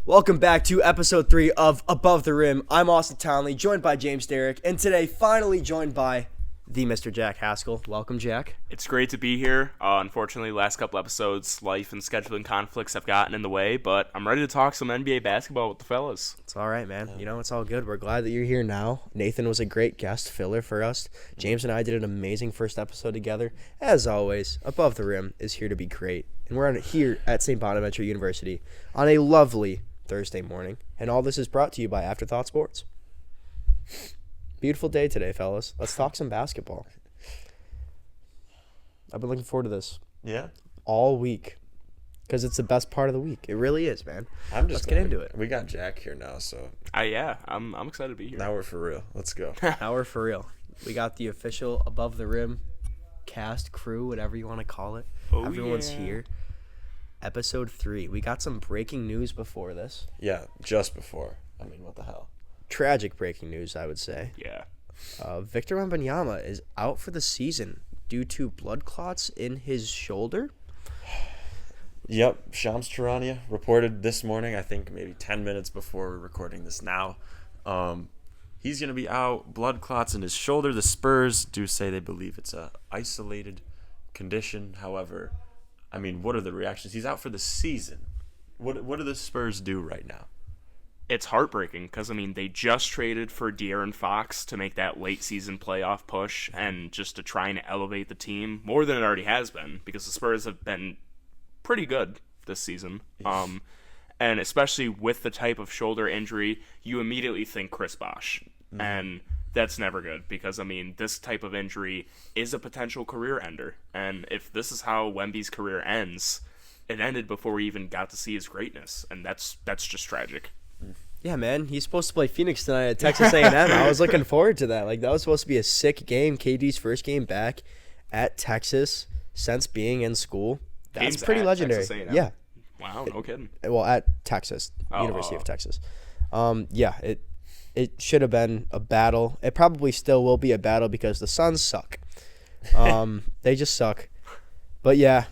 Welcome back to episode 3 of Above the Rim. I'm Austin Townley, joined by James Derrick, and today finally joined by the Mr. Jack Haskell. Welcome, Jack. It's great to be here. Unfortunately, last couple episodes, life and scheduling conflicts have gotten in the way, but I'm ready to talk some NBA basketball with the fellas. It's all right, man. You know, it's all good. We're glad that you're here now. Nathan was a great guest filler for us. James and I did an amazing first episode together. As always, Above the Rim is here to be great. And we're here at St. Bonaventure University on a lovely Thursday morning. And all this is brought to you by AfterThought Sports. Beautiful day today, fellas. Let's talk some basketball. I've been looking forward to this. Yeah. All week. Because it's the best part of the week. It really is, man. Let's get into it. We got Jack here now, so. I'm excited to be here. Now we're for real. Let's go. Now we're for real. We got the official Above the Rim cast, crew, whatever you want to call it. Everyone's here. Episode 3. We got some breaking news before this. Yeah, just before. I mean, what the hell? Tragic breaking news, I would say. Yeah. Victor Wembanyama is out for the season due to blood clots in his shoulder. Yep, Shams Charania reported this morning, I think maybe 10 minutes before we're recording this now. He's going to be out, blood clots in his shoulder. The Spurs do say they believe it's a isolated condition. However, I mean, what are the reactions? He's out for the season. What do the Spurs do right now? It's heartbreaking because, I mean, they just traded for De'Aaron Fox to make that late season playoff push and just to try and elevate the team more than it already has been because the Spurs have been pretty good this season. And especially with the type of shoulder injury, you immediately think Chris Bosh. Mm-hmm. And that's never good because, I mean, this type of injury is a potential career ender. And if this is how Wemby's career ends, it ended before we even got to see his greatness. And that's just tragic. Yeah, man. He's supposed to play Phoenix tonight at Texas A&M. I was looking forward to that. Like, that was supposed to be a sick game. KD's first game back at Texas since being in school. That's Games pretty at legendary. Texas A&M? Yeah. Wow, no kidding. Well, at Texas, University of Texas. It should have been a battle. It probably still will be a battle because the Suns suck. They just suck. But yeah,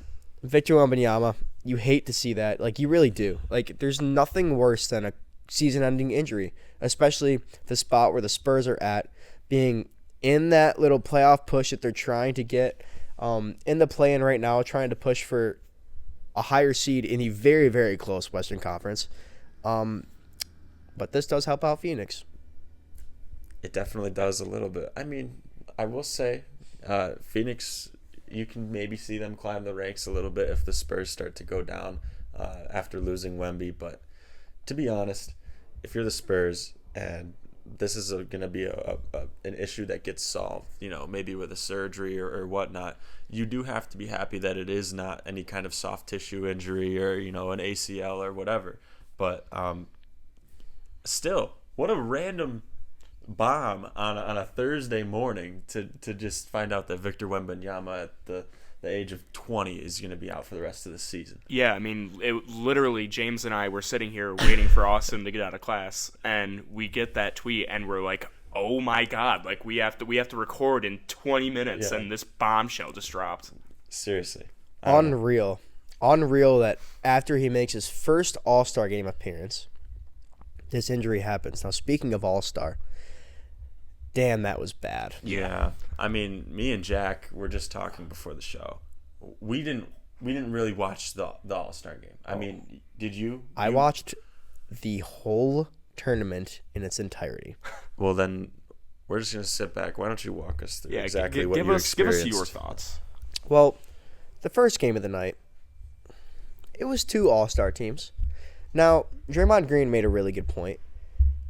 Victor Wembanyama, you hate to see that. Like, you really do. Like, there's nothing worse than a season-ending injury, especially the spot where the Spurs are at, being in that little playoff push that they're trying to get in the play-in right now, trying to push for a higher seed in the very, very close Western Conference. But this does help out Phoenix. It definitely does a little bit. I mean, I will say, Phoenix, you can maybe see them climb the ranks a little bit if the Spurs start to go down after losing Wemby. But to be honest, if you're the Spurs and this is going to be an issue that gets solved, you know, maybe with a surgery or whatnot, you do have to be happy that it is not any kind of soft tissue injury or, you know, an ACL or whatever. But still, what a random bomb on a Thursday morning to just find out that Victor Wembanyama at the age of 20 is going to be out for the rest of the season. Yeah, I mean, literally, James and I were sitting here waiting for Austin to get out of class, and we get that tweet, and we're like, oh my God, like we have to record in 20 minutes, and this bombshell just dropped. Seriously. Unreal that after he makes his first All-Star game appearance, this injury happens. Now, speaking of All-Star, damn, that was bad. Yeah. I mean, me and Jack were just talking before the show. We didn't really watch the All-Star game. I mean, did you? I watched the whole tournament in its entirety. Well, then we're just going to sit back. Why don't you walk us through what you experienced? Give us your thoughts. Well, the first game of the night, it was 2 All-Star teams. Now, Draymond Green made a really good point.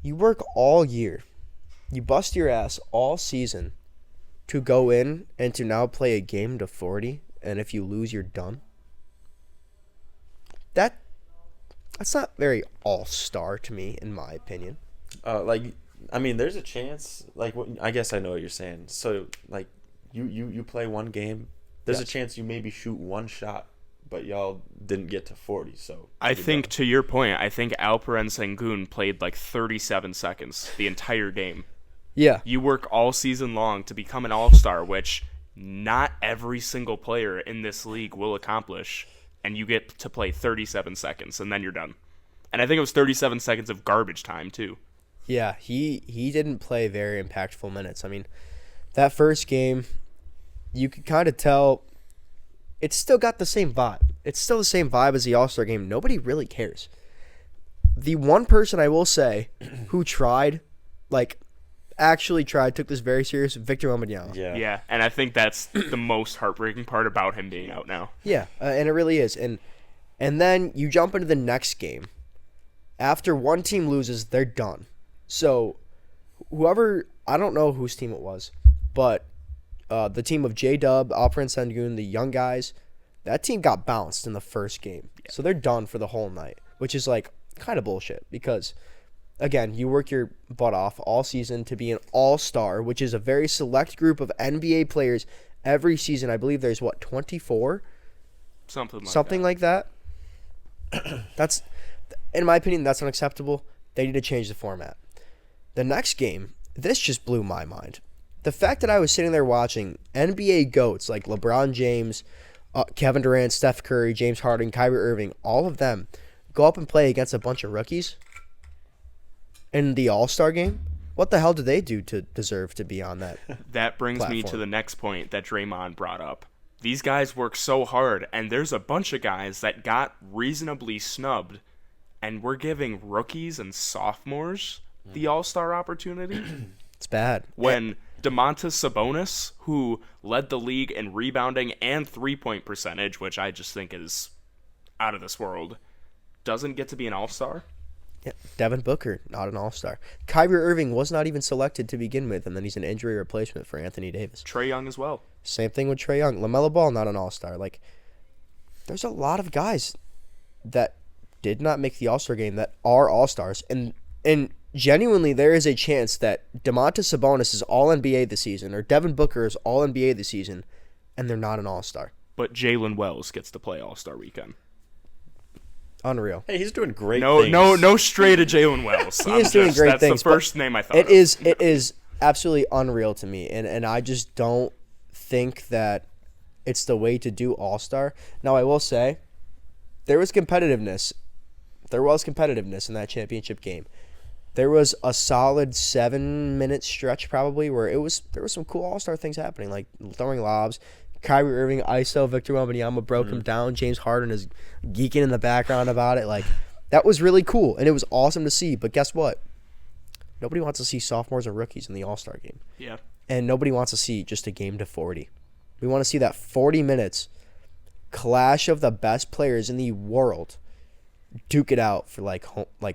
You work all year. You bust your ass all season to go in and to now play a game to 40, and if you lose, you're done. That's not very all-star to me, in my opinion. I mean, there's a chance. I guess I know what you're saying. So, like, you play one game. There's a chance you maybe shoot one shot, but y'all didn't get to 40. So I think, to your point, I think Alperen Sengun played like 37 seconds the entire game. Yeah. You work all season long to become an all-star, which not every single player in this league will accomplish, and you get to play 37 seconds, and then you're done. And I think it was 37 seconds of garbage time, too. Yeah, he didn't play very impactful minutes. I mean, that first game, you could kind of tell it's still got the same vibe. It's still the same vibe as the All-Star game. Nobody really cares. The one person I will say who tried, actually tried, took this very serious, Victor Wembanyama. Yeah, and I think that's the most heartbreaking part about him being out now. Yeah, and it really is. And then you jump into the next game. After one team loses, they're done. So whoever, I don't know whose team it was, but the team of J-Dub, Alperen Sengun, the young guys, that team got bounced in the first game. Yeah. So they're done for the whole night, which is kind of bullshit because, again, you work your butt off all season to be an all-star, which is a very select group of NBA players every season. I believe there's, 24? Something like that. That's, in my opinion, that's unacceptable. They need to change the format. The next game, this just blew my mind. The fact that I was sitting there watching NBA GOATs like LeBron James, Kevin Durant, Steph Curry, James Harden, Kyrie Irving, all of them go up and play against a bunch of rookies in the All-Star game. What the hell did they do to deserve to be on that? That brings platform? Me to the next point that Draymond brought up. These guys work so hard, and there's a bunch of guys that got reasonably snubbed, and we're giving rookies and sophomores the All-Star opportunity. It's bad. When Domantas Sabonis, who led the league in rebounding and three-point percentage, which I just think is out of this world, doesn't get to be an All-Star? Yeah, Devin Booker, not an All-Star. Kyrie Irving was not even selected to begin with, and then he's an injury replacement for Anthony Davis. Trae Young as well. Same thing with Trae Young. LaMelo Ball, not an All-Star. There's a lot of guys that did not make the All-Star game that are All-Stars, and genuinely, there is a chance that Domantas Sabonis is All-NBA this season, or Devin Booker is All-NBA this season, and they're not an All-Star. But Jalen Wells gets to play All-Star Weekend. Unreal. Hey, he's doing great things. No stray to Jalen Wells. He is doing great things. That's the first name I thought of. It is absolutely unreal to me, and I just don't think that it's the way to do All-Star. Now, I will say, there was competitiveness. There was competitiveness in that championship game. There was a solid 7-minute stretch probably where there was some cool All-Star things happening, like throwing lobs. Kyrie Irving, ISO, Victor Wembanyama broke him down. James Harden is geeking in the background about it. That was really cool, and it was awesome to see. But guess what? Nobody wants to see sophomores and rookies in the All-Star game. Yeah. And nobody wants to see just a game to 40. We want to see that 40 minutes clash of the best players in the world duke it out for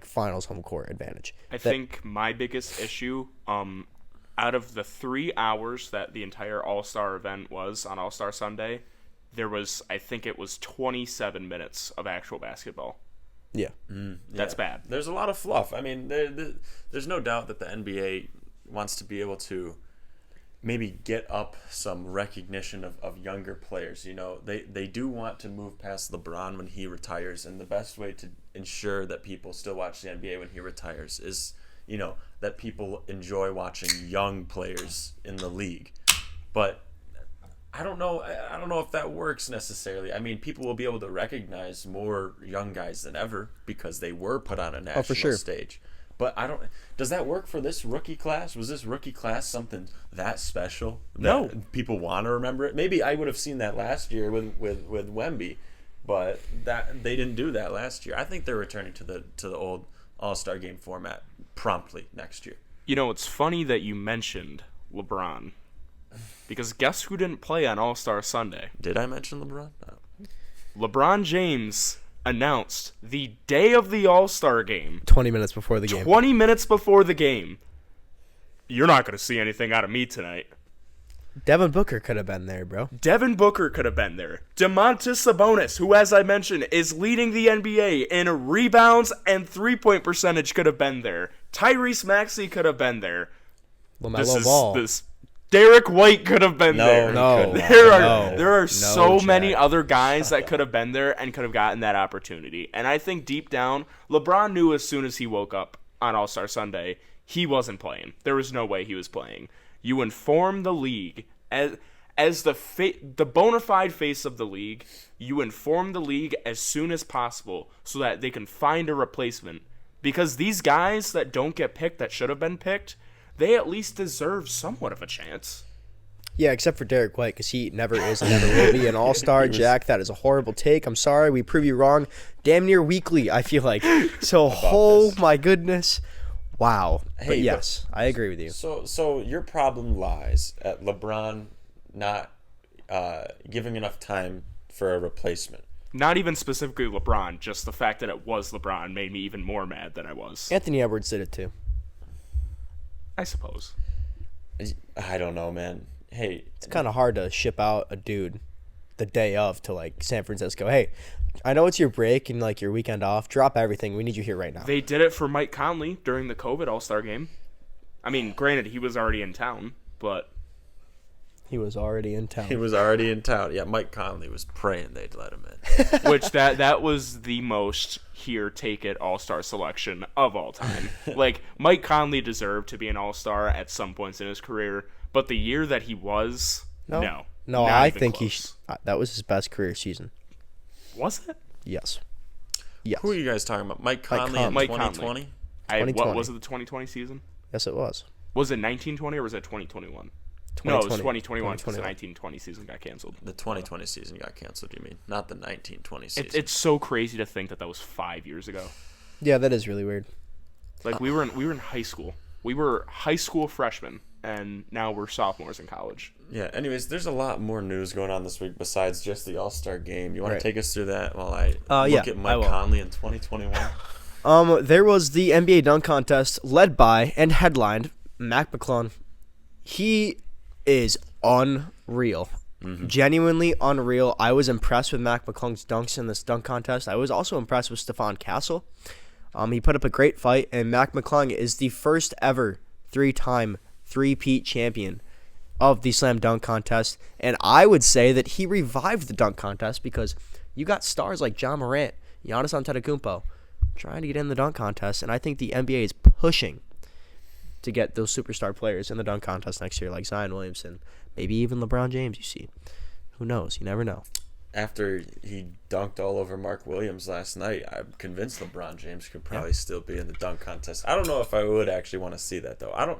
finals home court advantage. I think my biggest issue, out of the 3 hours that the entire All-Star event was on All-Star Sunday, there was, I think it was 27 minutes of actual basketball. Yeah. That's bad. There's a lot of fluff. I mean, there's no doubt that the NBA wants to be able to maybe get up some recognition of younger players. They do want to move past LeBron when he retires, and the best way to ensure that people still watch the NBA when he retires is, that people enjoy watching young players in the league. But I don't know if that works necessarily. I mean, people will be able to recognize more young guys than ever because they were put on a national stage. But does that work for this rookie class? Was this rookie class something that special? No. People want to remember it? Maybe I would have seen that last year with Wemby, but that they didn't do that last year. I think they're returning to the old All-Star game format promptly next year. It's funny that you mentioned LeBron, because guess who didn't play on All-Star Sunday? Did I mention LeBron? No. LeBron James announced the day of the All-Star game. 20 minutes before the game. 20 minutes before the game. You're not going to see anything out of me tonight. Devin Booker could have been there, bro. Devin Booker could have been there. Domantas Sabonis, who, as I mentioned, is leading the NBA in rebounds and three-point percentage, could have been there. Tyrese Maxey could have been there. LaMelo Ball. Derek White could have been there. There are so many other guys that could have been there and could have gotten that opportunity. And I think deep down, LeBron knew as soon as he woke up on All-Star Sunday, he wasn't playing. There was no way he was playing. You inform the league. as the bona fide face of the league, you inform the league as soon as possible so that they can find a replacement. Because these guys that don't get picked, that should have been picked, they at least deserve somewhat of a chance. Yeah, except for Derek White, because he never is and never will be an all-star. Jack, that is a horrible take. I'm sorry. We prove you wrong damn near weekly, I feel like. So, my goodness. Wow. Hey, but yes, I agree with you. So your problem lies at LeBron not giving enough time for a replacement. Not even specifically LeBron, just the fact that it was LeBron made me even more mad than I was. Anthony Edwards did it too. I suppose. I don't know, man. Hey, it's kind of hard to ship out a dude the day of to like San Francisco. Hey, I know it's your break and like your weekend off. Drop everything. We need you here right now. They did it for Mike Conley during the COVID All-Star game. I mean, granted, he was already in town, but he was already in town. Yeah, Mike Conley was praying they'd let him in. Which that was the most here, take it All-Star selection of all time. Like, Mike Conley deserved to be an All-Star at some points in his career, but the year that he was, no. No, I think close. That was his best career season. Was it? Yes. Who are you guys talking about? Mike Conley in 2020? What was it, the 2020 season? Yes, it was. Was it 1920 or was it 2021? No, it was 2021 because the 1920 season got canceled. The 2020 season got canceled, you mean? Not the 1920 season. It's so crazy to think that was 5 years ago. Yeah, that is really weird. Like, we were in high school. We were high school freshmen, and now we're sophomores in college. Yeah, anyways, there's a lot more news going on this week besides just the All-Star game. You want to take us through that while I look at Mike Conley in 2021? There was the NBA dunk contest led by and headlined Mac McClung. He is unreal. Mm-hmm. Genuinely unreal. I was impressed with Mac McClung's dunks in this dunk contest. I was also impressed with Stephon Castle. He put up a great fight, and Mac McClung is the first ever 3-time three-peat champion of the slam dunk contest. And I would say that he revived the dunk contest because you got stars like John Morant, Giannis Antetokounpo trying to get in the dunk contest, and I think the NBA is pushing to get those superstar players in the dunk contest next year, like Zion Williamson, maybe even LeBron James, you see. Who knows? You never know. After he dunked all over Mark Williams last night, I'm convinced LeBron James could probably still be in the dunk contest. I don't know if I would actually want to see that, though.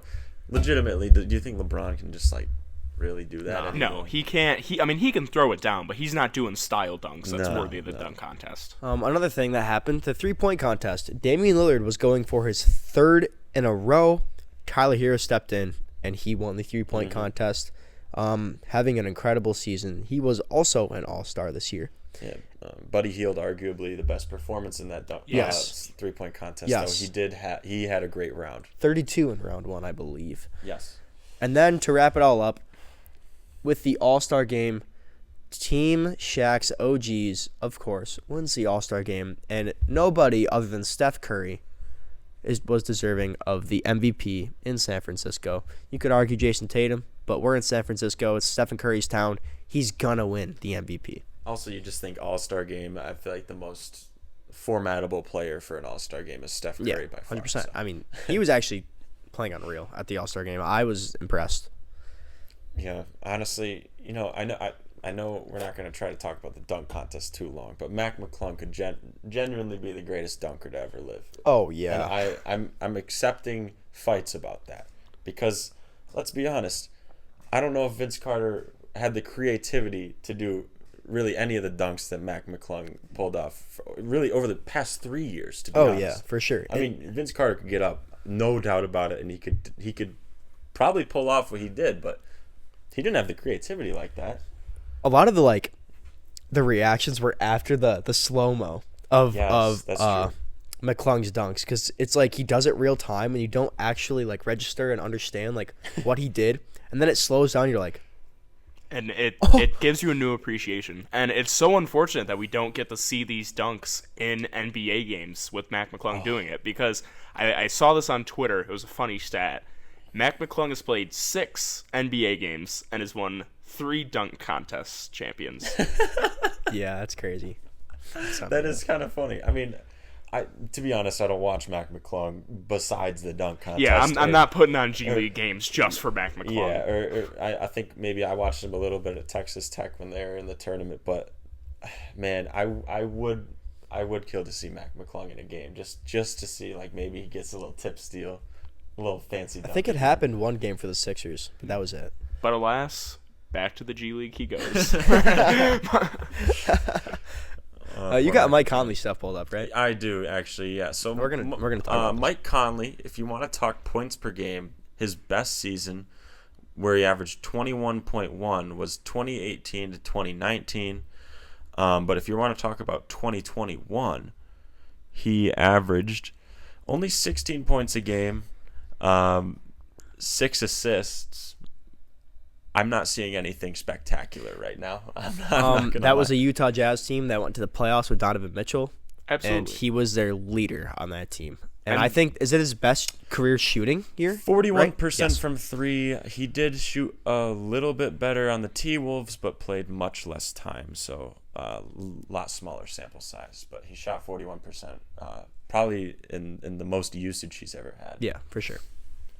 Legitimately, do you think LeBron can just, like, really do that? No, he can't. He can throw it down, but he's not doing style dunks that's worthy of the dunk contest. Another thing that happened, the three-point contest. Damian Lillard was going for his third in a row. Tyler Hero stepped in, and he won the three-point contest, having an incredible season. He was also an all-star this year. Yeah, Buddy Hield, arguably the best performance in that three-point contest. Yes. Though he had a great round. 32 in round one, I believe. Yes. And then to wrap it all up, with the All-Star game, Team Shaq's OGs, of course, wins the All-Star game, and nobody other than Steph Curry was deserving of the MVP in San Francisco. You could argue Jason Tatum, but we're in San Francisco. It's Stephen Curry's town. He's gonna win the MVP. Also, you just think All-Star game, I feel like the most formatable player for an All-Star game is Steph Curry by far. 100%. So. I mean, he was actually playing unreal at the All-Star game. I was impressed. Yeah, honestly, I know we're not going to try to talk about the dunk contest too long, but Mac McClung could genuinely be the greatest dunker to ever live. Oh yeah, and I'm accepting fights about that because let's be honest, I don't know if Vince Carter had the creativity to do really any of the dunks that Mac McClung pulled off really over the past 3 years. To be honest. Yeah, for sure. I mean, Vince Carter could get up, no doubt about it, and he could probably pull off what he did, but he didn't have the creativity like that. A lot of the reactions were after the slow-mo of McClung's dunks, because it's like he does it real time and you don't actually like register and understand like what he did, and then it slows down. You're like, and it gives you a new appreciation, and it's so unfortunate that we don't get to see these dunks in NBA games with Mac McClung doing it, because I saw this on Twitter. It was a funny stat. Mac McClung has played 6 NBA games and has won 3 dunk contest champions. Yeah, that's crazy. That is kind of funny. I mean, To be honest, I don't watch Mac McClung besides the dunk contest. Yeah, I'm not putting on G League games just for Mac McClung. Yeah, I think maybe I watched him a little bit at Texas Tech when they were in the tournament, but man, I would kill to see Mac McClung in a game just to see, like, maybe he gets a little tip steal, a little fancy dunk. I think it happened one game for the Sixers, but that was it. But alas, back to the G League he goes. You got Mike Conley stuff pulled up, right? I do, actually, yeah. So we're gonna talk about this. Mike Conley, if you want to talk points per game, his best season, where he averaged 21.1, was 2018 to 2019. But if you want to talk about 2021, he averaged only 16 points a game, 6 assists. I'm not seeing anything spectacular right now. I'm not that was a Utah Jazz team that went to the playoffs with Donovan Mitchell. Absolutely. And he was their leader on that team. And I think, is it his best career shooting year? 41% Yes. from 3. He did shoot a little bit better on the T-Wolves, but played much less time, so a lot smaller sample size. But he shot 41%, probably in the most usage he's ever had. Yeah, for sure.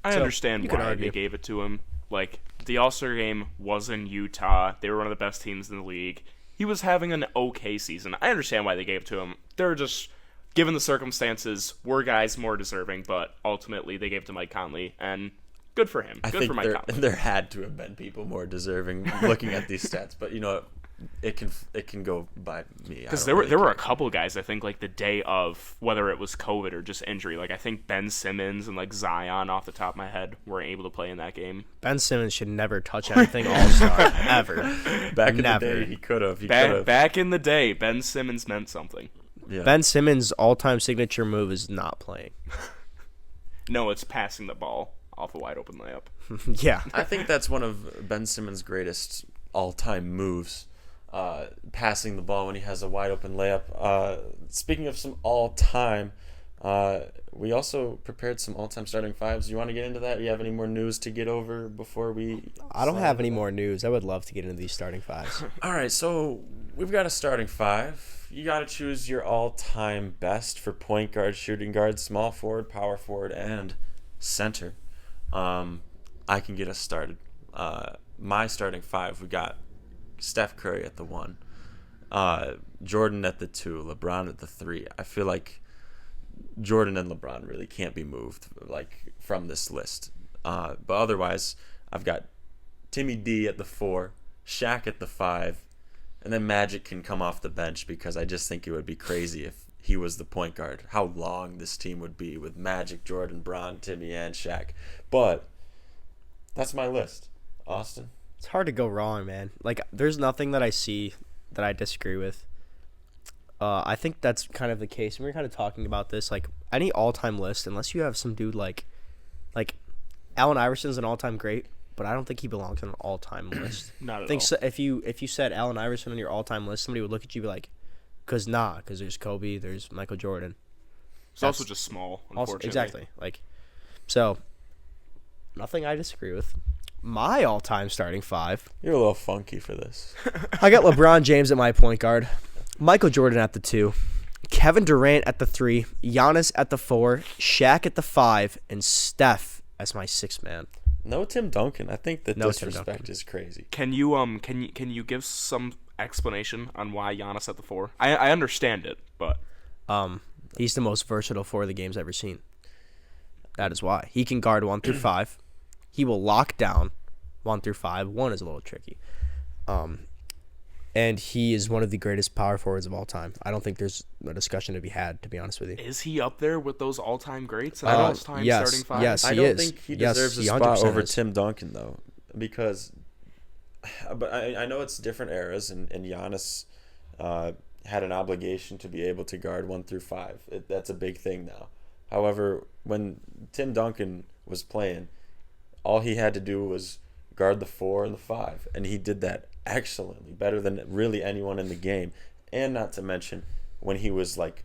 I understand why they gave it to him. Like, the All-Star game was in Utah. They were one of the best teams in the league. He was having an okay season. I understand why they gave it to him. They're just, given the circumstances, were guys more deserving, but ultimately they gave it to Mike Conley, and good for him. Good for Mike Conley. There had to have been people more deserving looking at these stats, but you know, it can go by me. Because there were a couple guys, I think, like the day of, whether it was COVID or just injury. Like, I think Ben Simmons and like Zion, off the top of my head, weren't able to play in that game. Ben Simmons should never touch anything All-Star, ever. Back in the day, he could have. Back in the day, Ben Simmons meant something. Yeah. Ben Simmons' all-time signature move is not playing. No, it's passing the ball off a wide open layup. Yeah. I think that's one of Ben Simmons' greatest all-time moves. Passing the ball when he has a wide open layup. Speaking of some all-time, we also prepared some all-time starting fives. You want to get into that? Do you have any more news to get over before we? I don't have any more news. I would love to get into these starting fives. All right, so we've got a starting five. You got to choose your all-time best for point guard, shooting guard, small forward, power forward, and center. I can get us started. My starting five, we got Steph Curry at the 1, Jordan at the 2, LeBron at the 3. I feel like Jordan and LeBron really can't be moved like from this list. But otherwise, I've got Timmy D at the 4, Shaq at the 5, and then Magic can come off the bench because I just think it would be crazy if he was the point guard. How long this team would be with Magic, Jordan, Bron, Timmy, and Shaq. But that's my list. Austin? It's hard to go wrong, man. Like, there's nothing that I see that I disagree with. I think that's kind of the case. And we were kind of talking about this. Like, any all-time list, unless you have some dude like Allen Iverson's an all-time great, but I don't think he belongs on an all-time list. Not at I think all. so, if you said Allen Iverson on your all-time list, somebody would look at you and be like, because there's Kobe, there's Michael Jordan. It's also just small, unfortunately. Exactly. Like, so, nothing I disagree with. My all-time starting five. You're a little funky for this. I got LeBron James at my point guard, Michael Jordan at the 2, Kevin Durant at the 3, Giannis at the 4, Shaq at the 5, and Steph as my 6th man. No Tim Duncan. I think the No disrespect is crazy. Can you give some explanation on why Giannis at the 4? I understand it, but He's the most versatile 4 of the game's ever seen. That is why. He can guard 1 through 5. He will lock down 1 through 5. 1 is a little tricky. And he is one of the greatest power forwards of all time. I don't think there's a discussion to be had, to be honest with you. is he up there with those all-time greats? All-time yes, starting five? yes. I He don't is. think he Yes, deserves he a spot 100% over is. Tim Duncan, though, because but I know it's different eras, and Giannis had an obligation to be able to guard 1 through 5. That's a big thing now. However, when Tim Duncan was playing, all he had to do was guard the 4 and the 5, and he did that excellently, better than really anyone in the game. And not to mention, when he was like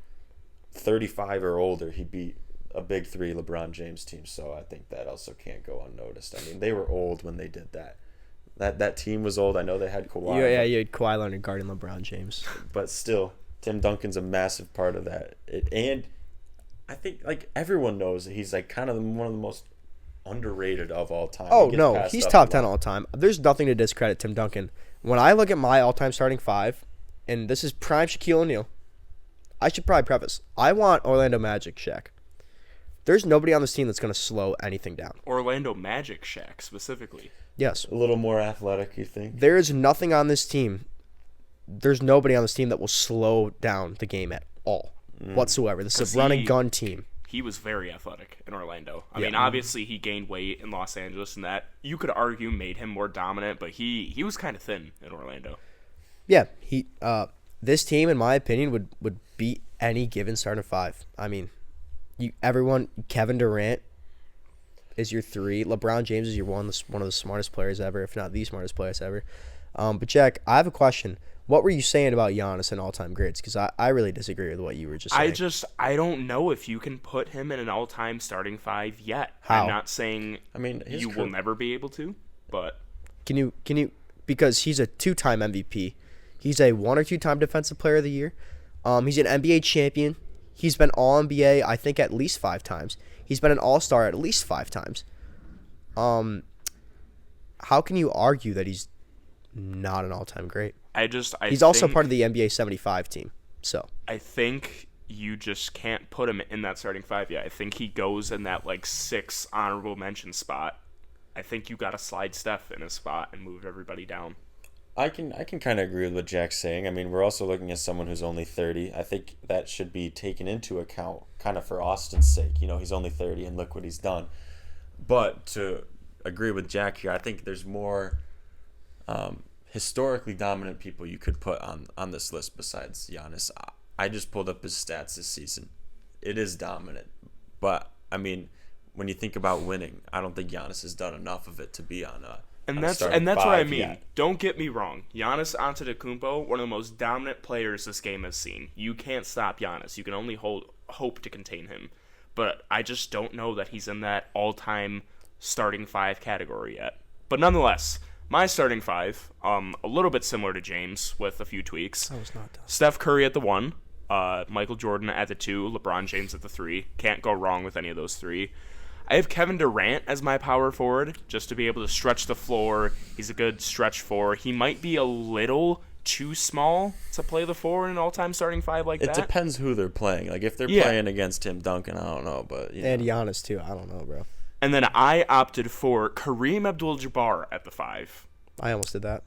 35 or older, he beat a big 3 LeBron James team. So I think that also can't go unnoticed. I mean, they were old when they did that. That team was old. I know they had Kawhi. Yeah, you had Kawhi Leonard guarding LeBron James. But still, Tim Duncan's a massive part of that. And I think like everyone knows that he's like kind of one of the most underrated of all time. Oh, He gets no. passed He's up top a 10 lot. all time. There's nothing to discredit Tim Duncan. When I look at my all-time starting five, and this is prime Shaquille O'Neal, I should probably preface, I want Orlando Magic Shaq. There's nobody on this team that's going to slow anything down. Orlando Magic Shaq specifically. Yes. A little more athletic, you think? There is nothing on this team. There's nobody on this team that will slow down the game at all whatsoever. This is a run and gun team. He was very athletic in Orlando. I Yeah. mean, obviously he gained weight in Los Angeles, and that you could argue made him more dominant. But he was kind of thin in Orlando. Yeah, this team, in my opinion, would beat any given starting five. I mean, Kevin Durant is your 3. LeBron James is your one of the smartest players ever, if not the smartest players ever. But Jack, I have a question. What were you saying about Giannis and all-time grades? Because I really disagree with what you were just saying. I don't know if you can put him in an all-time starting 5 yet. How? I'm not saying you will never be able to, but Can you because he's a 2-time MVP. He's a 1 or 2-time defensive player of the year. He's an NBA champion. He's been all-NBA, I think, at least 5 times. He's been an all-star at least 5 times. How can you argue that he's not an all-time great? He's also part of the NBA 75 team. So I think you just can't put him in that starting 5 yet. I think he goes in that 6 honorable mention spot. I think you got to slide Steph in a spot and move everybody down. I can kind of agree with what Jack's saying. I mean, we're also looking at someone who's only 30. I think that should be taken into account kind of for Austin's sake. You know, he's only 30 and look what he's done. But to agree with Jack here, I think there's more historically dominant people you could put on this list besides Giannis. I just pulled up his stats this season. It is dominant. But, I mean, when you think about winning, I don't think Giannis has done enough of it to be on a that's what I mean. Yet. Don't get me wrong. Giannis Antetokounmpo, one of the most dominant players this game has seen. You can't stop Giannis. You can only hope to contain him. But I just don't know that he's in that all-time starting 5 category yet. But nonetheless, my starting 5, a little bit similar to James with a few tweaks. I was not done. Steph Curry at the 1, Michael Jordan at the 2, LeBron James at the 3. Can't go wrong with any of those 3. I have Kevin Durant as my power forward, just to be able to stretch the floor. He's a good stretch 4. He might be a little too small to play the 4 in an all-time starting 5 like that. It depends who they're playing. Like, if they're playing against Tim Duncan, I don't know. But and Giannis, too. I don't know, bro. And then I opted for Kareem Abdul-Jabbar at the 5. I almost did that.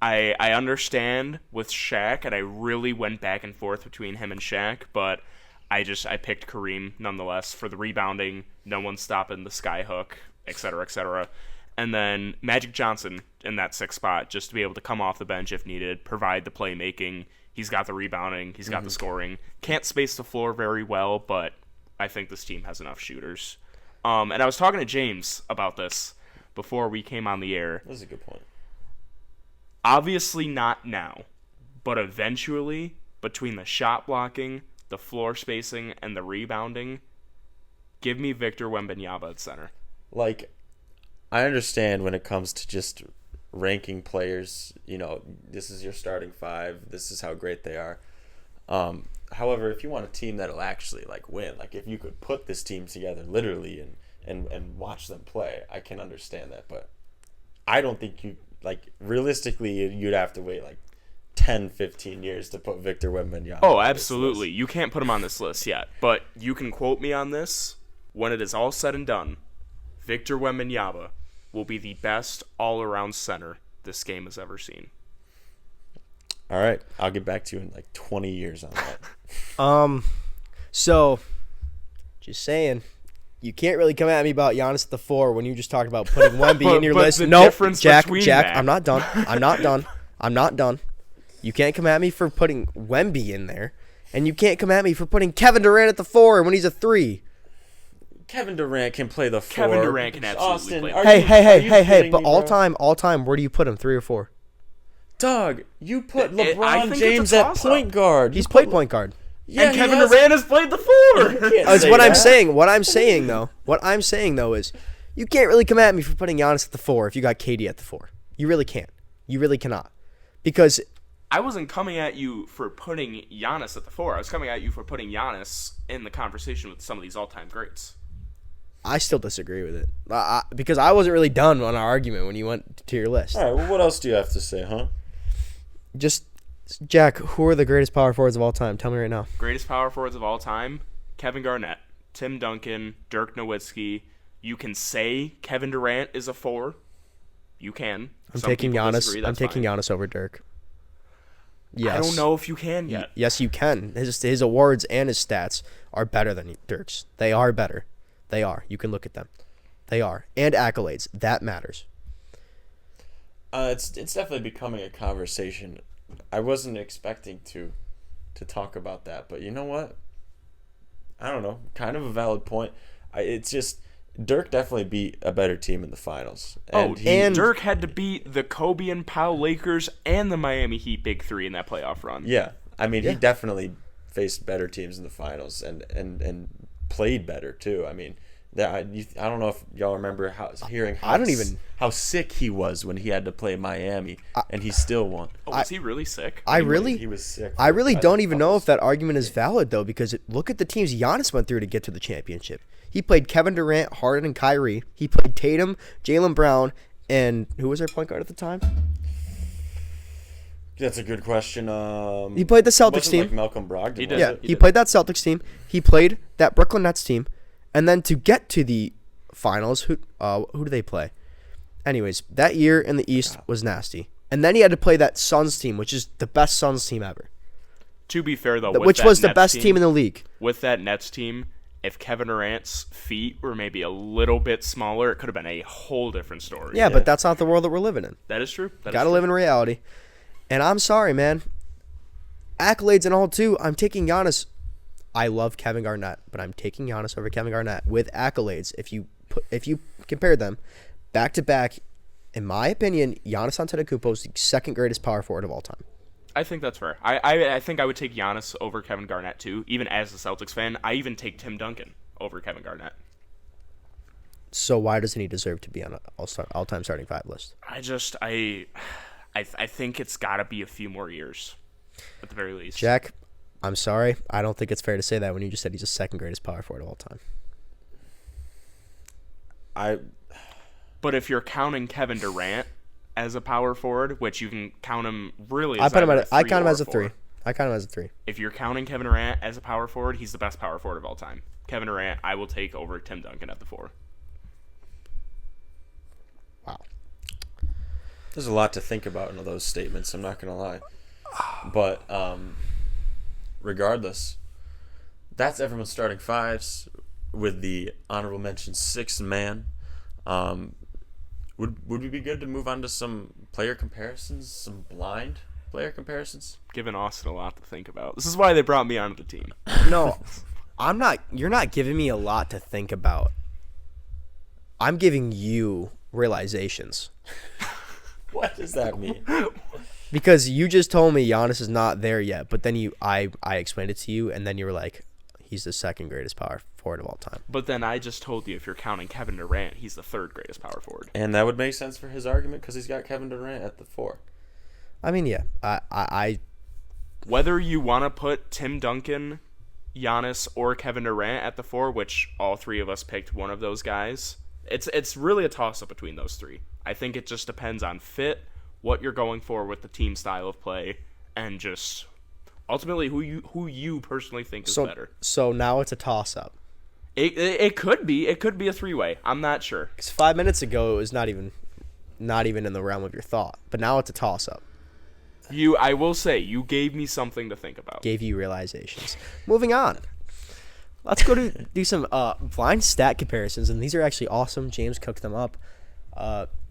I understand with Shaq, and I really went back and forth between him and Shaq, but I picked Kareem nonetheless for the rebounding, no one's stopping the sky hook, etc., etc. And then Magic Johnson in that 6th spot, just to be able to come off the bench if needed, provide the playmaking. He's got the rebounding, he's got the scoring. Can't space the floor very well, but I think this team has enough shooters. And I was talking to James about this before we came on the air. That's a good point. Obviously not now, but eventually, between the shot blocking, the floor spacing, and the rebounding, give me Victor Wembanyama at center. Like, I understand when it comes to just ranking players, you know, this is your starting 5, this is how great they are. However, if you want a team that'll actually, win, if you could put this team together literally and watch them play, I can understand that. But I don't think you, realistically, you'd have to wait, 10, 15 years to put Victor Wembanyama Oh, on absolutely. You can't put him on this list yet. But you can quote me on this. When it is all said and done, Victor Wembanyama will be the best all-around center this game has ever seen. All right. I'll get back to you in 20 years on that. So, just saying, you can't really come at me about Giannis at the 4 when you just talked about putting Wemby in your but list. the No, difference Jack, between that- I'm not done. I'm not done. You can't come at me for putting Wemby in there, and you can't come at me for putting Kevin Durant at the 4 when he's a 3. Kevin Durant can play the 4. Kevin Durant can absolutely play. Hey, but all time, where do you put him, 3 or 4? Dog, you put I LeBron think James it's a at toss-up. point guard. He's played point guard. Yeah, And Kevin Durant has played the 4. That's what I'm saying. What I'm saying though is, you can't really come at me for putting Giannis at the 4 if you got KD at the 4. You really can't. You really cannot, because I wasn't coming at you for putting Giannis at the 4. I was coming at you for putting Giannis in the conversation with some of these all-time greats. I still disagree with it because I wasn't really done on our argument when you went to your list. All right, well, what else do you have to say, huh? Just, Jack, who are the greatest power forwards of all time? Tell me right now. Greatest power forwards of all time, Kevin Garnett, Tim Duncan, Dirk Nowitzki. You can say Kevin Durant is a 4. You can. I'm taking Giannis. I'm taking Giannis over Dirk. Yes. I don't know if you can yet. Yes, you can. His awards and his stats are better than Dirk's. They are better. They are. You can look at them. They are. And accolades. That matters. It's definitely becoming a conversation. I wasn't expecting to talk about that, but you know what? I don't know. Kind of a valid point. It's just Dirk definitely beat a better team in the finals. And Dirk had to beat the Kobe and Powell Lakers and the Miami Heat Big Three in that playoff run. Yeah. I mean, he definitely faced better teams in the finals and played better, too. I mean, I don't know if y'all remember how sick he was when he had to play Miami, and he still won. Oh, was he really sick? He was sick. I really don't even know if that argument is valid, though, because look at the teams Giannis went through to get to the championship. He played Kevin Durant, Harden, and Kyrie. He played Tatum, Jaylen Brown, and who was their point guard at the time? That's a good question. He played the Celtics team. Like Malcolm Brogdon. He played that Celtics team. He played that Brooklyn Nets team. And then to get to the finals, who do they play? Anyways, that year in the East was nasty. And then he had to play that Suns team, which is the best Suns team ever. To be fair, though, which was the best team in the league. With that Nets team, if Kevin Durant's feet were maybe a little bit smaller, it could have been a whole different story. Yeah, but that's not the world that we're living in. That is true. Got to live in reality. And I'm sorry, man. Accolades and all, too. I'm taking Giannis. I love Kevin Garnett, but I'm taking Giannis over Kevin Garnett with accolades. If you compare them back to back, in my opinion, Giannis Antetokounmpo is the second greatest power forward of all time. I think that's fair. I think I would take Giannis over Kevin Garnett too. Even as a Celtics fan, I even take Tim Duncan over Kevin Garnett. So why doesn't he deserve to be on an all-time starting 5 list? I think it's got to be a few more years, at the very least. Jack, I'm sorry. I don't think it's fair to say that when you just said he's the second greatest power forward of all time. But if you're counting Kevin Durant as a power forward, which you can count him really as I count him as a 3. If you're counting Kevin Durant as a power forward, he's the best power forward of all time. Kevin Durant, I will take over Tim Duncan at the 4. Wow. There's a lot to think about in those statements, I'm not going to lie. But regardless, that's everyone's starting 5s with the honorable mention 6th man. Would we be good to move on to some player comparisons, some blind player comparisons? Giving Austin a lot to think about. This is why they brought me onto the team. No, I'm not. You're not giving me a lot to think about. I'm giving you realizations. What does that mean? Because you just told me Giannis is not there yet, but then I explained it to you, and then you were like, he's the second greatest power forward of all time. But then I just told you if you're counting Kevin Durant, he's the 3rd greatest power forward. And that would make sense for his argument because he's got Kevin Durant at the 4. I mean, yeah. I Whether you want to put Tim Duncan, Giannis, or Kevin Durant at the 4, which all 3 of us picked one of those guys, it's really a toss-up between those 3. I think it just depends on fit, what you're going for with the team style of play, and just ultimately who you personally think is better. So now it's a toss-up. It could be a 3-way. I'm not sure. Because 5 minutes ago it was not even in the realm of your thought, but now it's a toss-up. I will say you gave me something to think about. Gave you realizations. Moving on. Let's go to do some blind stat comparisons, and these are actually awesome. James cooked them up.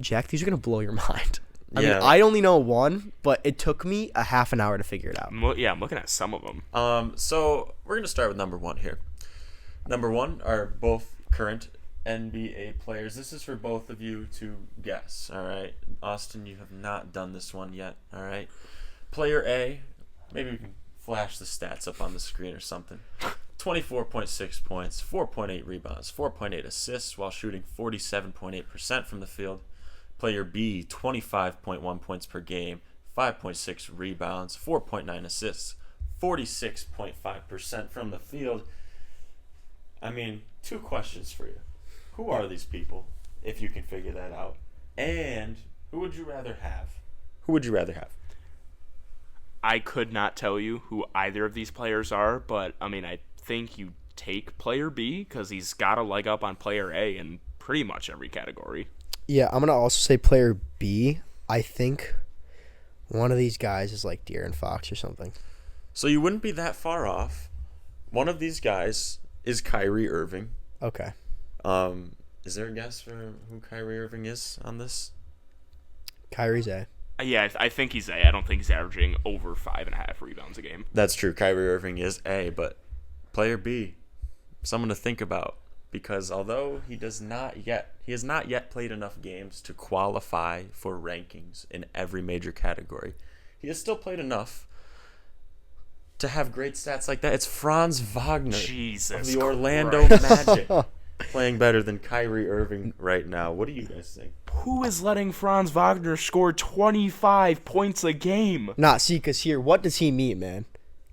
Jack, these are gonna blow your mind. I mean, I only know one, but it took me a half an hour to figure it out. I'm looking at some of them. So we're going to start with number 1 here. Number 1 are both current NBA players. This is for both of you to guess, all right? Austin, you have not done this one yet, all right? Player A, maybe we can flash the stats up on the screen or something. 24.6 points, 4.8 rebounds, 4.8 assists while shooting 47.8% from the field. Player B, 25.1 points per game, 5.6 rebounds, 4.9 assists, 46.5% from the field. I mean, 2 questions for you. Who are these people, if you can figure that out? And who would you rather have? Who would you rather have? I could not tell you who either of these players are, but, I mean, I think you take player B because he's got a leg up on player A in pretty much every category. Yeah, I'm going to also say player B. I think one of these guys is like De'Aaron Fox or something. So you wouldn't be that far off. One of these guys is Kyrie Irving. Okay. Is there a guess for who Kyrie Irving is on this? Kyrie's A. Yeah, I think he's A. I don't think he's averaging over 5.5 rebounds a game. That's true. Kyrie Irving is A, but player B, someone to think about, because although he has not yet played enough games to qualify for rankings in every major category, he has still played enough to have great stats like that. It's Franz Wagner Jesus of the Orlando Magic playing better than Kyrie Irving right now. What do you guys think? Who is letting Franz Wagner score 25 points a game? Because here, what does he mean, man?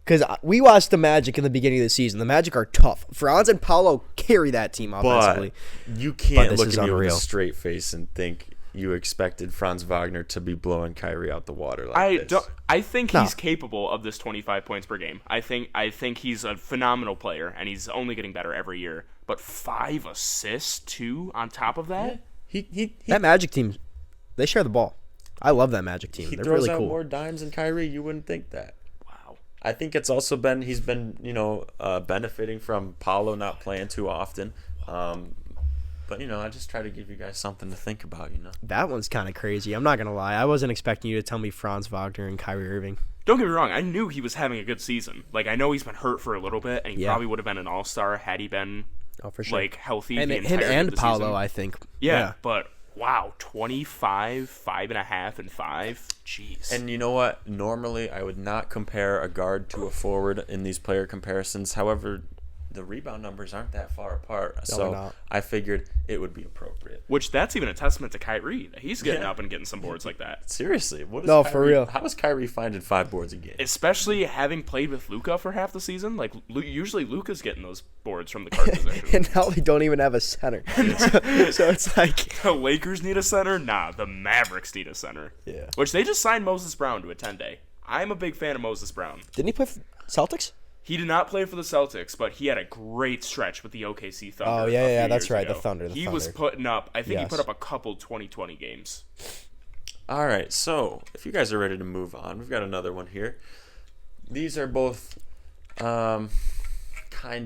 Because we watched the Magic in the beginning of the season. The Magic are tough. Franz and Paolo carry that team offensively. But you can't look at me unreal. with a straight face and think you expected Franz Wagner to be blowing Kyrie out the water this. I think he's capable of this 25 points per game. I think he's a phenomenal player, and he's only getting better every year. But 5 assists, too, on top of that? That Magic team, they share the ball. I love that Magic team. They're really cool. He throws out more dimes than Kyrie. You wouldn't think that. Wow. I think it's also been he's been benefiting from Paolo not playing too often. But I just try to give you guys something to think about. That one's kind of crazy. I'm not gonna lie. I wasn't expecting you to tell me Franz Wagner and Kyrie Irving. Don't get me wrong. I knew he was having a good season. Like, I know he's been hurt for a little bit, and he probably would have been an all-star had he been for sure. like healthy. And the him and Paolo, season. I think. Yeah, but wow, 25, 5.5, and 5. Jeez. And you know what? Normally, I would not compare a guard to a forward in these player comparisons. However, the rebound numbers aren't that far apart, so I figured it would be appropriate. Which that's even a testament to Kyrie. He's getting up and getting some boards like that. Seriously, for real. How is Kyrie finding 5 boards a game? Especially having played with Luka for half the season. Like usually Luka's getting those boards from the guard position. And now they don't even have a center. so it's like the Lakers need a center. Nah, the Mavericks need a center. Yeah. Which they just signed Moses Brown to a 10-day. I'm a big fan of Moses Brown. Didn't he play for Celtics? He did not play for the Celtics, but he had a great stretch with the OKC Thunder. Oh, yeah, that's right, the Thunder. He was putting up, I think he put up a couple 2020 games. All right, so if you guys are ready to move on, we've got another one here. These are both kind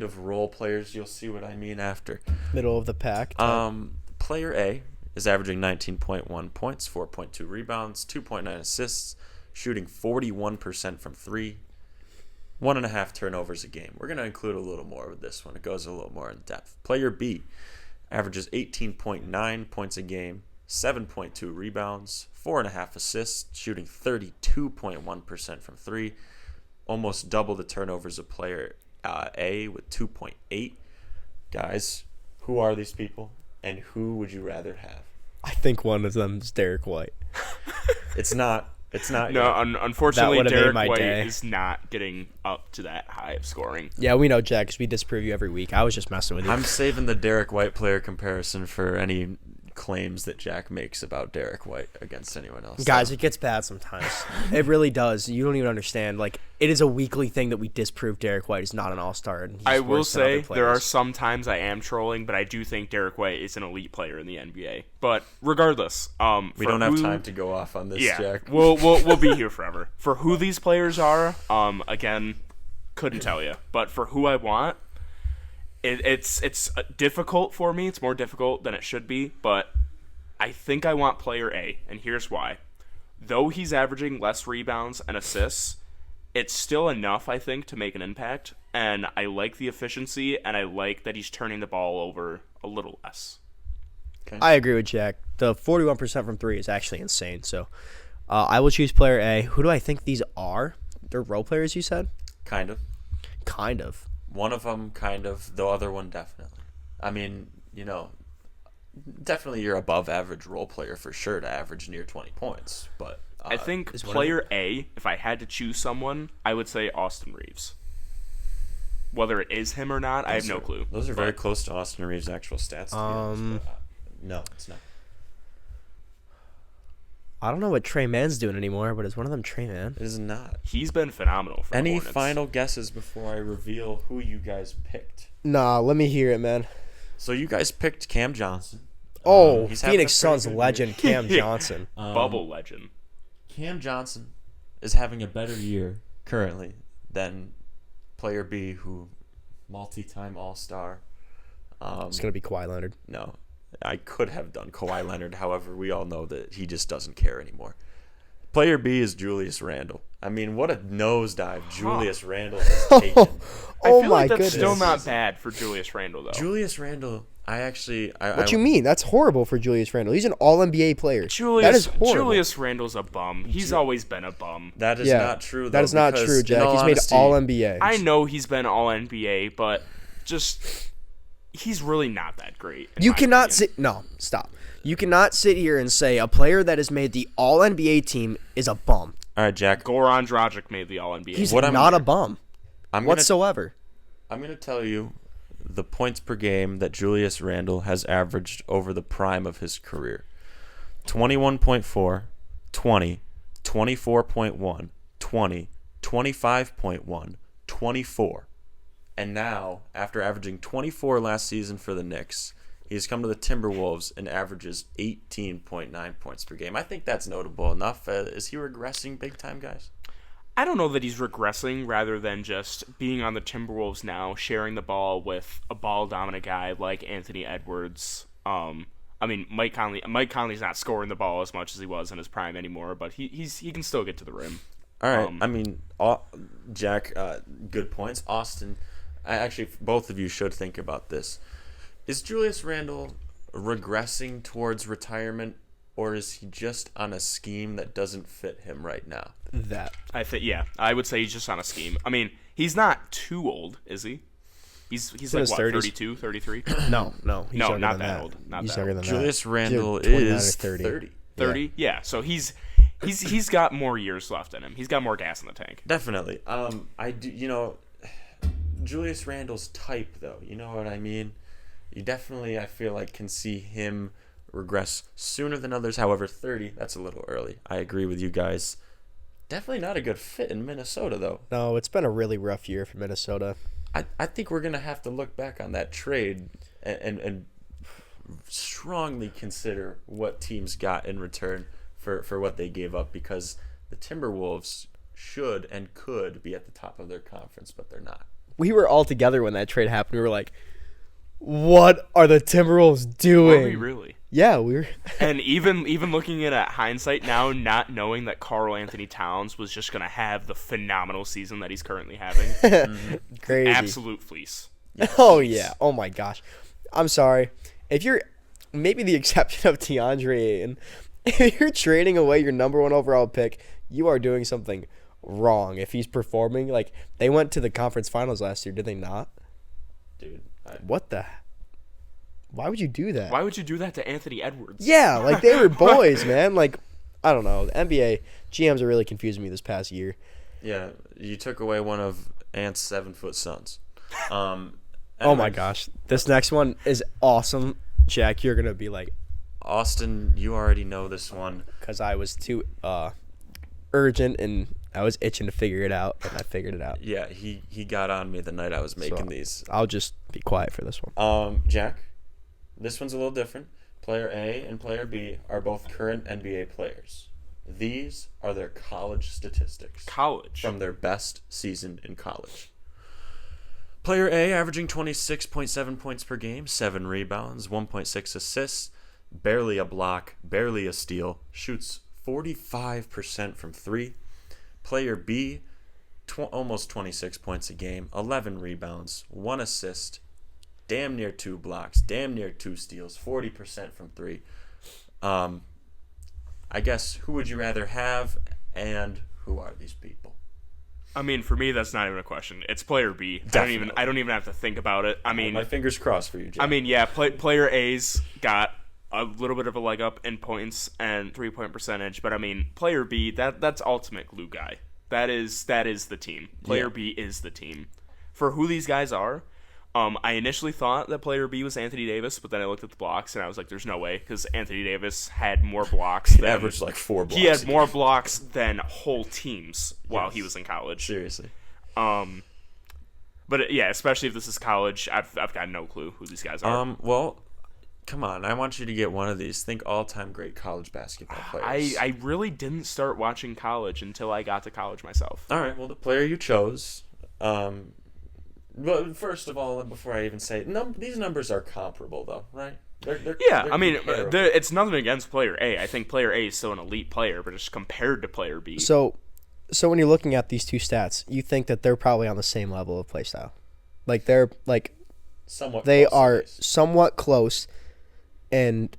of role players. You'll see what I mean after. Middle of the pack. Player A is averaging 19.1 points, 4.2 rebounds, 2.9 assists, shooting 41% from 3. 1.5 turnovers a game. We're going to include a little more with this one. It goes a little more in depth. Player B averages 18.9 points a game, 7.2 rebounds, 4.5 assists, shooting 32.1% from 3. Almost double the turnovers of player A with 2.8. Guys, who are these people, and who would you rather have? I think one of them is Derek White. It's not. No, unfortunately, Derek White is not getting up to that high of scoring. Yeah, we know, Jack, because we disprove you every week. I was just messing with you. I'm saving the Derek White player comparison for any claims that Jack makes about Derek White against anyone else. Guys, it gets bad sometimes. It really does. You don't even understand. Like, it is a weekly thing that we disprove Derek White is not an all-star. And I will say there are some times I am trolling, but I do think Derek White is an elite player in the NBA. But regardless, we don't have time to go off on this, Jack. We'll be here forever. For who these players are, again, couldn't tell you. But for who I want, it's difficult for me. It's more difficult than it should be, but I think I want player A, and here's why. Though he's averaging less rebounds and assists, it's still enough, I think, to make an impact, and I like the efficiency, and I like that he's turning the ball over a little less. Okay. I agree with Jack. The 41% from 3 is actually insane, so I will choose player A. Who do I think these are? They're role players, you said? Kind of. Kind of. One of them, kind of. The other one, definitely. I mean, definitely your above average role player for sure to average near 20 points. But I think player A, if I had to choose someone, I would say Austin Reeves. Whether it is him or not, I have no clue. Those are very close to Austin Reeves' actual stats. To be honest, but, no, it's not. I don't know what Trey Mann's doing anymore, but is one of them Trey Mann? It is not. He's been phenomenal for the Any Hornets. final guesses before I reveal who you guys picked? Nah, let me hear it, man. So you guys picked Cam Johnson. Oh, He's having Phoenix a pretty Suns good legend Cam Johnson. Bubble legend. Cam Johnson is having a better year currently than player B, who multi-time All-Star. It's going to be Kawhi Leonard. No, I could have done Kawhi Leonard. However, we all know that he just doesn't care anymore. Player B is Julius Randle. I mean, what a nosedive Julius Randle has taken. I Oh feel my like that's goodness. still not bad for Julius Randle, though. Julius Randle, What you mean? That's horrible for Julius Randle. He's an All-NBA player. that is horrible. Julius Randle's a bum. He's always been a bum. That is not true, though. That is not because true, in Jack. all He's honesty, made All-NBA. I know he's been All-NBA, but just he's really not that great. You cannot sit. No, stop. You cannot sit here and say a player that has made the All-NBA team is a bum. All right, Jack. Goran Dragic made the All-NBA. He's not a bum whatsoever. I'm going to tell you the points per game that Julius Randle has averaged over the prime of his career. 21.4, 20, 24.1, 20, 25.1, 24. And now, after averaging 24 last season for the Knicks, he's come to the Timberwolves and averages 18.9 points per game. I think that's notable enough. Is he regressing big time, guys? I don't know that he's regressing rather than just being on the Timberwolves now, sharing the ball with a ball-dominant guy like Anthony Edwards. I mean, Mike Conley's not scoring the ball as much as he was in his prime anymore, but he can still get to the rim. All right. I mean, Jack, good points. Austin, actually, both of you should think about this. Is Julius Randle regressing towards retirement, or is he just on a scheme that doesn't fit him right now? I would say he's just on a scheme. I mean, he's not too old, is he? He's like, what, 30s. 32, 33? No. He's No, younger not than that old. Not he's that younger old. than Julius that. Randle 29 or is 30. 30. 30? Yeah, so he's got more years left in him. He's got more gas in the tank. Definitely. I do, Julius Randle's type, though, you know what I mean? You definitely, I feel like, can see him regress sooner than others. However, 30, that's a little early. I agree with you guys. Definitely not a good fit in Minnesota, though. No, it's been a really rough year for Minnesota. I think we're going to have to look back on that trade and strongly consider what teams got in return for what they gave up, because the Timberwolves should and could be at the top of their conference, but they're not. We were all together when that trade happened. We were like, what are the Timberwolves doing? Were we really? Yeah, we were. And even looking at hindsight now, not knowing that Karl Anthony Towns was just going to have the phenomenal season that he's currently having. Crazy. Absolute fleece. Oh, yeah. Oh, my gosh. I'm sorry. If you're maybe the exception of DeAndre Ayton, if you're trading away your number one overall pick, you are doing something wrong. If he's performing, like, they went to the conference finals last year, did they not? Dude. What the? Why would you do that? Why would you do that to Anthony Edwards? Yeah, like, they were boys, man. Like, I don't know. The NBA GMs are really confusing me this past year. Yeah, you took away one of Ant's 7-foot sons. Oh, my gosh. This next one is awesome. Jack, you're going to be like... Austin, you already know this one. Because I was too urgent and I was itching to figure it out, and I figured it out. Yeah, he got on me the night I was making these. I'll just be quiet for this one. Jack, this one's a little different. Player A and Player B are both current NBA players. These are their college statistics. College. From their best season in college. Player A averaging 26.7 points per game, 7 rebounds, 1.6 assists, barely a block, barely a steal, shoots 45% from 3. Player B, almost 26 points a game, 11 rebounds, 1 assist, damn near 2 blocks, damn near 2 steals, 40% from 3. I guess, who would you rather have, and who are these people? I mean, for me, that's not even a question. It's Player B. Definitely. I don't even have to think about it. I mean, my fingers crossed for you, Jack. I mean, yeah, Player A's got a little bit of a leg up in points and 3-point percentage, but I mean, player B, that's ultimate glue guy. That is the team. Player B is the team. For who these guys are, I initially thought that player B was Anthony Davis, but then I looked at the blocks and I was like, there's no way, because Anthony Davis had more blocks. He averaged like 4 blocks. He had more blocks than whole teams while he was in college. Seriously. But yeah, especially if this is college, I've got no clue who these guys are. Well, come on. I want you to get one of these. Think all-time great college basketball players. I really didn't start watching college until I got to college myself. All right. Well, the player you chose. But first of all, before I even say these numbers are comparable, though, right? They're I mean, it's nothing against player A. I think player A is still an elite player, but just compared to player B. So when you're looking at these two stats, you think that they're probably on the same level of play style. Like they're like somewhat they close, are somewhat close in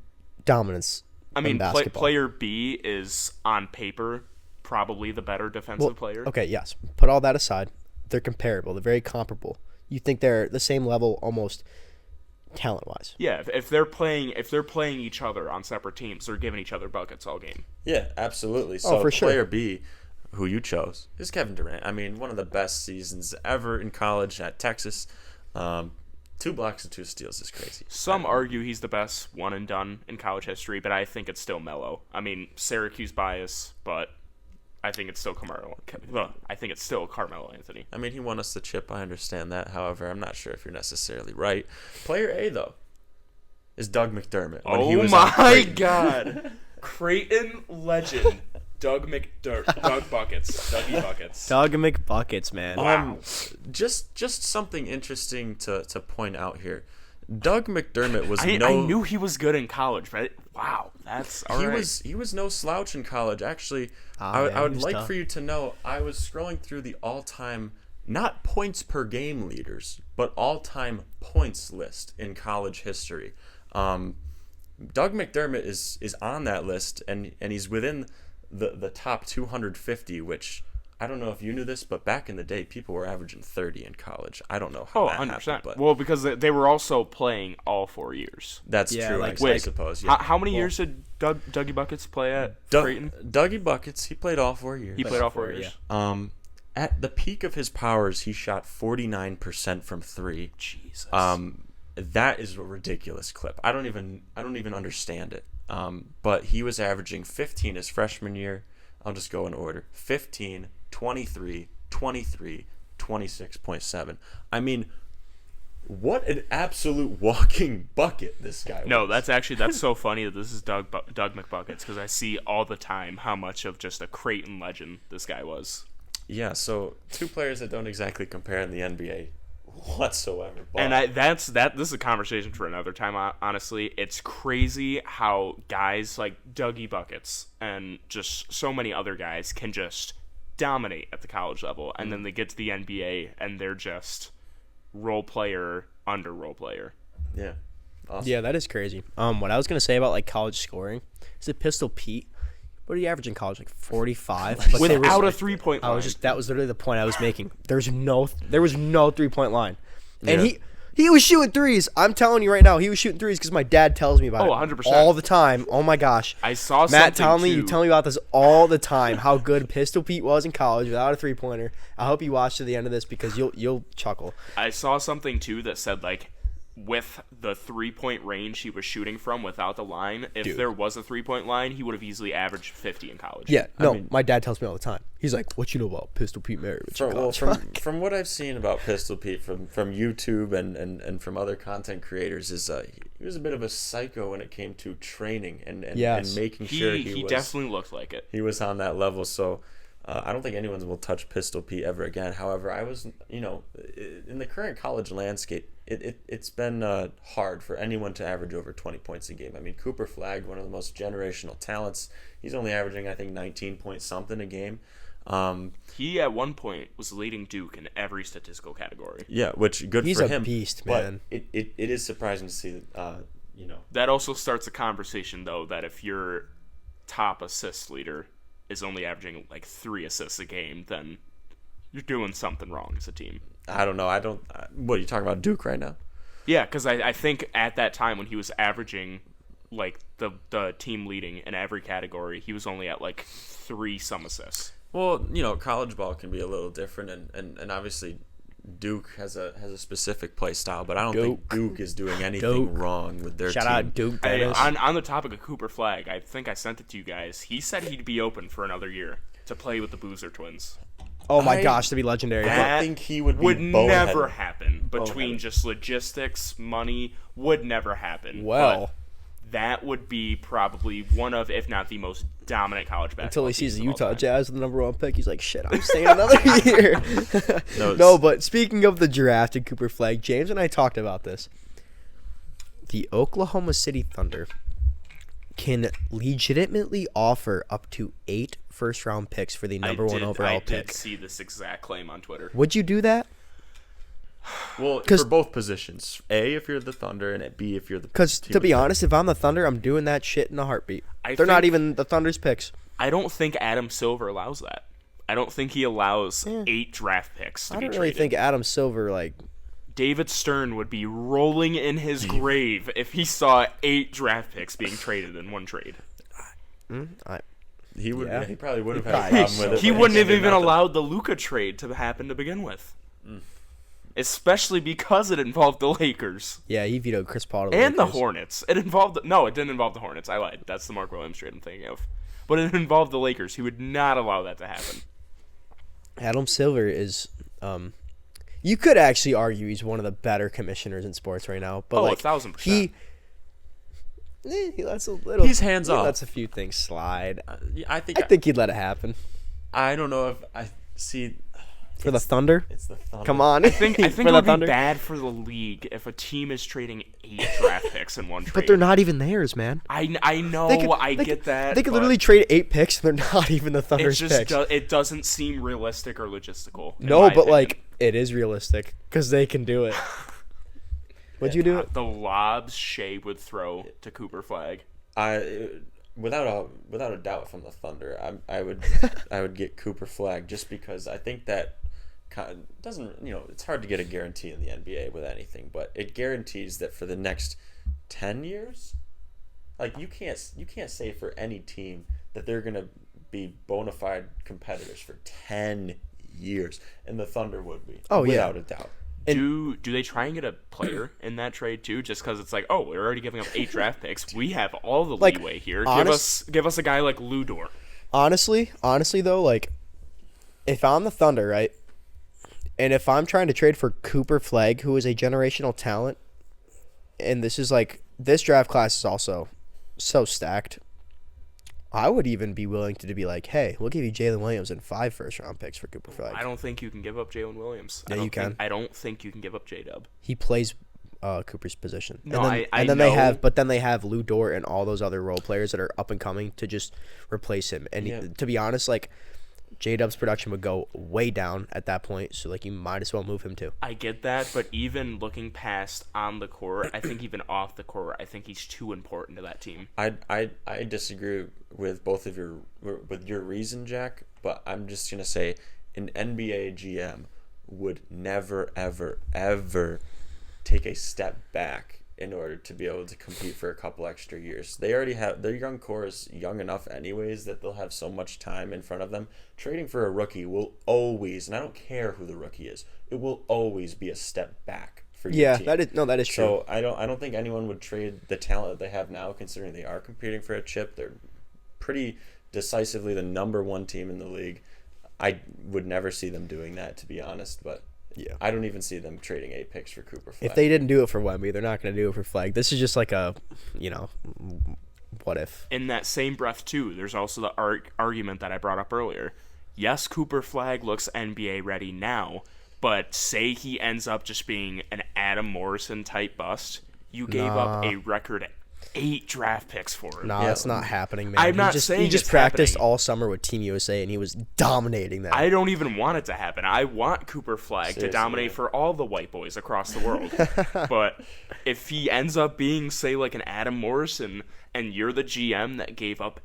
dominance. I mean, basketball. player B is on paper probably the better defensive player. Okay, yes. Put all that aside. They're comparable. They're very comparable. You think they're the same level almost talent-wise. Yeah, if they're playing each other on separate teams, they're giving each other buckets all game. Yeah, absolutely. So for sure. Player B, who you chose, is Kevin Durant. I mean, one of the best seasons ever in college at Texas. 2 blocks and 2 steals is crazy. Some argue he's the best one and done in college history, but I think it's still Melo. I mean, Syracuse bias, but I think it's still Carmelo. I think it's still Carmelo Anthony. I mean, he won us the chip. I understand that. However, I'm not sure if you're necessarily right. Player A, though, is Doug McDermott. Oh my God. Creighton legend. Doug Buckets. Dougie Buckets. Doug McBuckets, man. Wow. Just something interesting to point out here. Doug McDermott was I knew he was good in college, but wow, that's all right. He was no slouch in college. Actually, I would like for you to know, I was scrolling through the all-time, not points per game leaders, but all-time points list in college history. Doug McDermott is on that list, and he's within the top 250, which I don't know if you knew this, but back in the day, people were averaging 30 in college. I don't know how that 100%. happened. But well, because they were also playing all 4 years. That's true, like, I suppose. Yeah. How many years did Dougie Buckets play at Creighton? Dougie Buckets, he played all 4 years. He played all 4 years. Yeah. At the peak of his powers, he shot 49% from 3. Jesus. That is a ridiculous clip. I don't even understand it. But he was averaging 15 his freshman year. I'll just go in order. 15, 23, 23, 26.7. I mean, what an absolute walking bucket this guy was. No, that's so funny that this is Doug McBuckets, because I see all the time how much of just a Creighton legend this guy was. Yeah, so 2 players that don't exactly compare in the NBA whatsoever. But And this is a conversation for another time, honestly. It's crazy how guys like Dougie Buckets and just so many other guys can just dominate at the college level, and then they get to the NBA and they're just role player under role player. Yeah. Awesome. Yeah, that is crazy. What I was gonna say about like college scoring is it Pistol Pete? What did he average in college? Like 45 Without a 3-point line. That was literally the point I was making. There was no 3-point line, and he was shooting threes. I'm telling you right now, he was shooting threes because my dad tells me about it 100%. all the time. Oh my gosh, I saw Matt something Townley. too. You tell me about this all the time. How good Pistol Pete was in college without a 3-pointer. I hope you watch to the end of this because you'll chuckle. I saw something too that said like, with the 3-point range he was shooting from without the line, if there was a 3-point line, he would have easily averaged 50 in college. Yeah, my dad tells me all the time. He's like, "What you know about Pistol Pete Maravich?" From what I've seen about Pistol Pete from YouTube and from other content creators, is he was a bit of a psycho when it came to training and making sure he definitely looked like it. He was on that level, so I don't think anyone will touch Pistol Pete ever again. However, I was, in the current college landscape, it's been hard for anyone to average over 20 points a game. I mean, Cooper Flagg, one of the most generational talents, he's only averaging, I think, 19 point something a game. He at one point was leading Duke in every statistical category. Yeah, which good He's for a him. beast, man. But it is surprising to see that. That also starts a conversation though that if your top assist leader is only averaging like 3 assists a game, then you're doing something wrong as a team. I don't know. What are you talking about, Duke right now? Yeah, because I think at that time when he was averaging like the team leading in every category. He was only at like 3 some assists. Well, college ball can be a little different, and obviously Duke has a specific play style, but I don't think Duke is doing anything wrong with their team. Shout out Duke. On the topic of Cooper Flagg, I think I sent it to you guys. He said he'd be open for another year to play with the Boozer twins. Oh my gosh, to be legendary. That I think he would never happen between just logistics, money. Would never happen. Well, but that would be probably one of, if not the most dominant college basketball. Until he sees the teams of all Utah time. Jazz with the number 1 pick, he's like, shit, I'm staying another year. No, but speaking of the draft and Cooper Flagg, James and I talked about this. The Oklahoma City Thunder can legitimately offer up to 8 first-round picks for the number 1 overall pick. I did see this exact claim on Twitter. Would you do that? Well, for both positions. A, if you're the Thunder, and B, if you're the... Because, to be honest, if I'm the Thunder, I'm doing that shit in a heartbeat. They're not even the Thunder's picks. I don't think Adam Silver allows that. I don't think he allows 8 draft picks to be traded. I don't really think Adam Silver, like... David Stern would be rolling in his grave if he saw 8 draft picks being traded in one trade. He would. Yeah. He probably would have had a problem with it. He wouldn't have even allowed the Luka trade to happen to begin with. Especially because it involved the Lakers. Yeah, he vetoed Chris Paul to the and Lakers. The Hornets. It didn't involve the Hornets. I lied. That's the Mark Williams trade I'm thinking of. But it involved the Lakers. He would not allow that to happen. Adam Silver is... you could actually argue he's one of the better commissioners in sports right now. But 1,000%. He lets a little... He's hands off. He lets a few things slide. I think he'd let it happen. I don't know if I see... For the Thunder? It's the Thunder. Come on. I think it would be bad for the league if a team is trading 8 draft picks in one trade. But they're not even theirs, man. I know. I get that. They could literally trade 8 picks, and they're not even the Thunder's picks. It doesn't seem realistic or logistical. No, but it is realistic because they can do it. Would you do it? The lobs Shea would throw to Cooper Flagg. Without a doubt, from the Thunder, I would get Cooper Flagg just because I think that doesn't, it's hard to get a guarantee in the NBA with anything, but it guarantees that for the next 10 years, like you can't say for any team that they're gonna be bona fide competitors for 10 years, and the Thunder would be. Without a doubt. Do they try and get a player in that trade too? Just because it's like, oh, we're already giving up 8 draft picks. We have all the leeway here. Give us a guy like Lou Dort. Honestly though, like if I'm the Thunder, right, and if I'm trying to trade for Cooper Flagg, who is a generational talent, and this draft class is also so stacked, I would even be willing to be like, hey, we'll give you Jalen Williams and 5 first-round picks for Cooper Flagg. I don't think you can give up Jalen Williams. Yeah, you can. I don't think you can give up J-Dub. He plays Cooper's position. No, and then they have Lou Dort and all those other role players that are up and coming to just replace him. And to be honest, like J-Dub's production would go way down at that point, so like you might as well move him too. I get that, but even looking past on the court, I think even off the court, I think he's too important to that team. I disagree with both of your reason, Jack, but I'm just gonna say an NBA GM would never ever take a step back in order to be able to compete for a couple extra years. They already have their young core is young enough anyways that they'll have so much time in front of them. Trading for a rookie will always, and I don't care who the rookie is, it will always be a step back for your team. That is true. So I don't think anyone would trade the talent that they have now, considering they are competing for a chip. They're pretty decisively the number 1 team in the league. I would never see them doing that, to be honest, but yeah, I don't even see them trading 8 picks for Cooper Flagg. If they didn't do it for Wemby, they're not going to do it for Flagg. This is just like a, what if? In that same breath, too, there's also the argument that I brought up earlier. Yes, Cooper Flagg looks NBA ready now, but say he ends up just being an Adam Morrison type bust, you gave up a record 8 draft picks for him. No, that's not happening, man. I'm not saying he just practiced all summer with Team USA, and he was dominating that. I don't even want it to happen. I want Cooper Flagg to dominate for all the white boys across the world. But if he ends up being, say, like an Adam Morrison, and you're the GM that gave up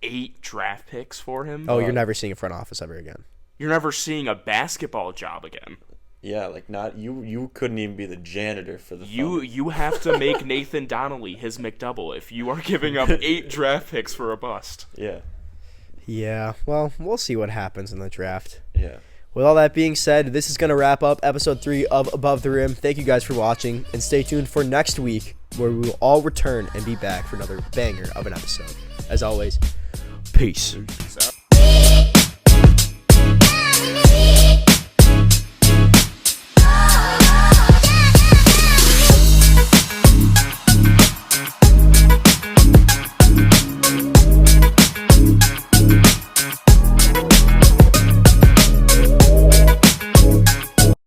8 draft picks for him... Oh, you're never seeing a front office ever again. You're never seeing a basketball job again. Yeah, like not you couldn't even be the janitor for the You have to make Nathan Donnelly his McDouble if you are giving up 8 draft picks for a bust. Yeah. Yeah, well, we'll see what happens in the draft. Yeah. With all that being said, this is going to wrap up episode 3 of Above the Rim. Thank you guys for watching, and stay tuned for next week, where we will all return and be back for another banger of an episode. As always, peace. Peace out.